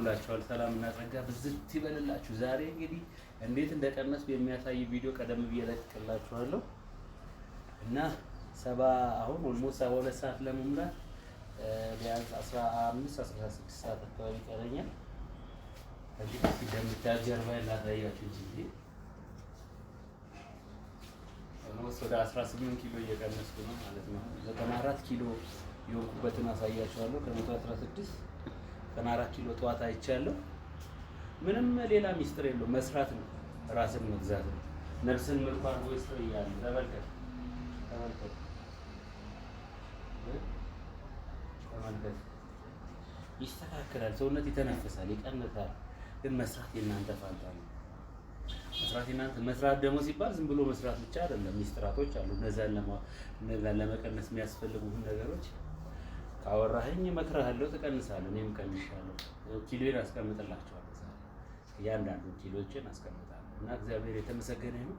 ውላችኋል? ሰላምና ጸጋ ብዝት ይበልላችሁ። ዛሬ እንግዲህ እንዴት እንደቀነስኩ የሚያሳይ ቪዲዮ ቀደም ብዬ ለቅቄላችኋለሁ እና አሁን ኦልሞስት 72 ሰዓት ለመሙላት ቢያንስ 15-16 ሰዓት አካባቢ ይቀረኛል። እንግዲህ እንደምታዩት ጀርባዬን ላሳያችሁ እንጂ ኦልሞስት ወደ 18 ኪሎ እየቀነስኩ ነው ማለት ነው። 94 ኪሎ የሆንኩበትን አሳያችኋለሁ። ከ116 94 ኪሎ ጠዋት አይቻለሁ። ምንም ሌላ ሚስጥር የለውም። መስራት ነው፣ ራስን መግዛት ነው። ነፍስን ምርኳን ወይስ ይያል ተመልከት ይስተካከላል። ሰውነት ይተነፈሳል፣ ይቀንሳል። ግን መስራት የእናንተ ፋንታ ነው። መስራት ደግሞ ሲባል ዝም ብሎ መስራት ብቻ አይደለም። ሚስጥራቶች አሉ። እነዛን ለመቀነስ የሚያስፈልጉ ነገሮች ካወራኸኝ እመክርሃለሁ፣ ትቀንሳለህ። እኔም ቀንሻለሁ። ኪሎዬን አስቀምጥላችኋለሁ። እያንዳንዱ ኪሎችን አስቀምጣለሁ እና እግዚአብሔር የተመሰገነ ነው።